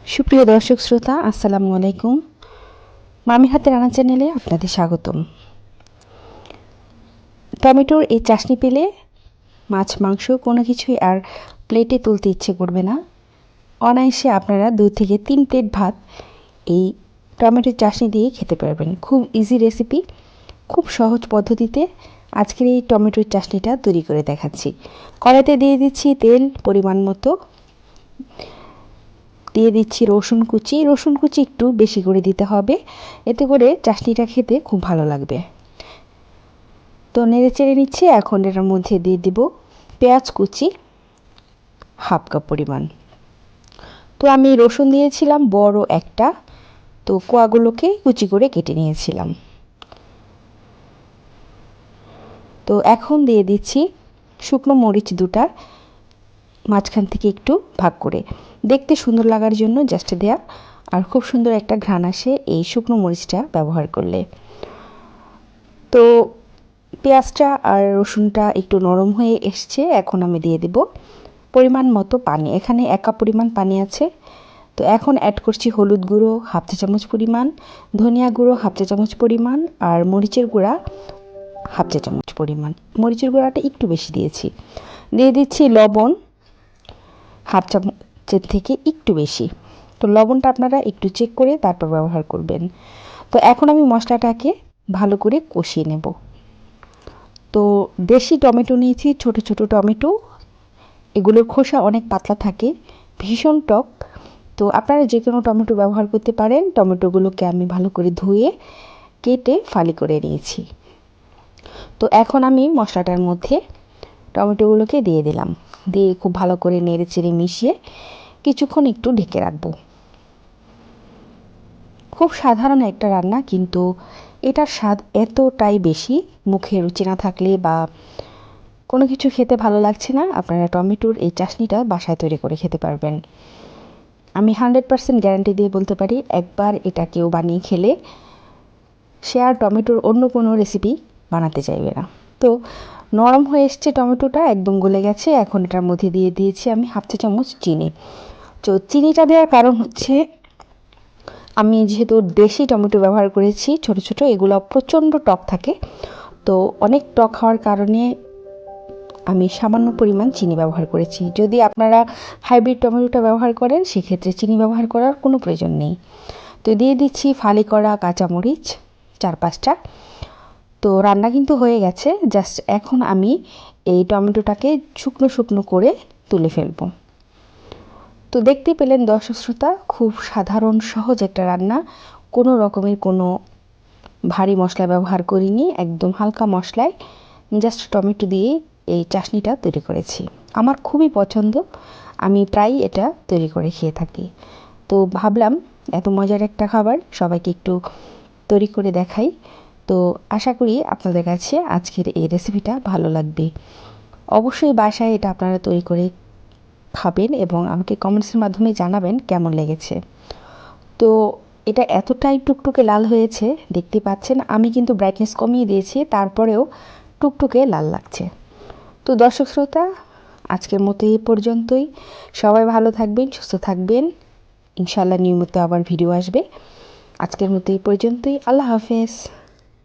সুপ্রিয় দর্শক শ্রোতা, আসসালামু আলাইকুম। মামির হাতে রান্না চ্যানেলে আপনাদের স্বাগতম। টমেটোর এই চাটনি পেলে মাছ মাংস কোনো কিছুই আর প্লেটে তুলতে ইচ্ছে করবে না। অনায়াসে আপনারা 2 থেকে 3 প্লেট ভাত এই টমেটোর চাটনি দিয়ে খেতে পারবেন। খুব ইজি রেসিপি, খুব সহজ পদ্ধতিতে আজকের এই টমেটোর চাটনিটা তৈরি করে দেখাচ্ছি। কড়াইতে দিয়ে দিচ্ছি তেল পরিমাণ মতো, দিয়ে দিচ্ছি রসুন কুচি একটু বেশি করে দিতে হবে, এতে করে চাটনিটা খেতে খুব ভালো লাগবে। তো নেড়ে চেড়ে নিচ্ছি। এখন এটার মধ্যে দিয়ে দিব পেঁয়াজ কুচি হাফ কাপ পরিমাণ। তো আমি রসুন দিয়েছিলাম বড় একটা, তো কোয়াগুলোকে কুচি করে কেটে নিয়েছিলাম। তো এখন দিয়ে দিচ্ছি শুকনো মরিচ দুটা, মাঝখান থেকে একটু ভাগ করে, দেখতে সুন্দর লাগার জন্য জাস্ট দেয়া, আর খুব সুন্দর একটা ঘ্রাণ আসে এই শুকনো মরিচটা ব্যবহার করলে। তো পেঁয়াজটা আর রসুনটা একটু নরম হয়ে এসছে, এখন আমি দিয়ে দেব পরিমাণ মতো পানি। এখানে 1 কাপ পরিমাণ পানি আছে। তো এখন অ্যাড করছি হলুদ গুঁড়ো হাফ চা চামচ পরিমাণ, ধনিয়া গুঁড়ো হাফ চা চামচ পরিমাণ, আর মরিচের গুঁড়া হাফ চা চামচ পরিমাণ। মরিচের গুঁড়াটা একটু বেশি দিয়েছি। দিয়ে দিচ্ছি লবণ হাফ চামচের থেকে একটু বেশি। তো লবণটা আপনারা একটু চেক করে তারপর ব্যবহার করবেন। তো এখন আমি মশলাটাকে ভালো করে কষিয়ে নেব। তো দেশি টমেটো নিয়েছি, ছোট ছোট টমেটো, এগুলোর খোসা অনেক পাতলা থাকে, ভীষণ টক। তো আপনারা যে কোনো টমেটো ব্যবহার করতে পারেন। টমেটোগুলোকে আমি ভালো করে ধুয়ে কেটে ফালি করে নিয়েছি। তো এখন আমি মশলাটার মধ্যে টমেটোগুলোকে দিয়ে দিলাম, দিয়ে খুব ভালো করে নেড়ে চেড়ে মিশিয়ে কিছুক্ষণ একটু ঢেকে রাখবো। খুব সাধারণ একটা রান্না, কিন্তু এটার স্বাদ এতটাই বেশি, মুখে রুচি না থাকলে বা কোনো কিছু খেতে ভালো লাগছে না, আপনারা টমেটোর এই চাটনিটা বাসায় তৈরি করে খেতে পারবেন। আমি 100% গ্যারান্টি দিয়ে বলতে পারি, একবার এটা কেউ বানিয়ে খেলে সে আর টমেটোর অন্য কোনো রেসিপি বানাতে চাইবে না। তো নরম হয়ে এসছে, টমেটোটা একদম গলে গেছে। এখন এটার মধ্যে দিয়ে দিয়েছি আমি হাফ চা চামচ চিনি। তো চিনিটা দেওয়ার কারণ হচ্ছে, আমি যেহেতু দেশি টমেটো ব্যবহার করেছি ছোট ছোট, এগুলো প্রচণ্ড টক থাকে। তো অনেক টক হওয়ার কারণে আমি সামান্য পরিমাণ চিনি ব্যবহার করেছি। যদি আপনারা হাইব্রিড টমেটোটা ব্যবহার করেন, সেক্ষেত্রে চিনি ব্যবহার করার কোনো প্রয়োজন নেই। তো দিয়ে দিচ্ছি ফালি করা কাঁচামরিচ 4-5টা। তো রান্না কিন্তু হয়ে গেছে, জাস্ট এখন আমি এই টমেটোটাকে শুকনো শুকনো করে তুলে ফেলবো। তো দেখতেই পেলেন দর্শক শ্রোতা, খুব সাধারণ সহজ একটা রান্না, কোনো রকমের কোনো ভারী মশলা ব্যবহার করিনি, একদম হালকা মশলায় জাস্ট টমেটো দিয়ে এই চাটনিটা তৈরি করেছি। আমার খুবই পছন্দ, আমি প্রায়ই এটা তৈরি করে খেয়ে থাকি। তো ভাবলাম এত মজার একটা খাবার সবাইকে একটু তৈরি করে দেখাই। তো আশা করি আপনাদের কাছে আজকের এই রেসিপিটা ভালো লাগবে। অবশ্যই বাসায় এটা আপনারা তৈরি করে খাবেন এবং আমাকে কমেন্টসের মাধ্যমে জানাবেন কেমন লেগেছে। তো এটা এতটাই টুকটুকে লাল হয়েছে, দেখতে পাচ্ছেন। আমি কিন্তু ব্রাইটনেস কমিয়ে দিয়েছি, তারপরেও টুকটুকে লাল লাগছে। তো দর্শক শ্রোতা, আজকের মতো এই পর্যন্তই। সবাই ভালো থাকবেন, সুস্থ থাকবেন। ইনশাআল্লাহ নিয়মিত আবার ভিডিও আসবে। আজকের মতো এই পর্যন্তই। আল্লাহ হাফেজ।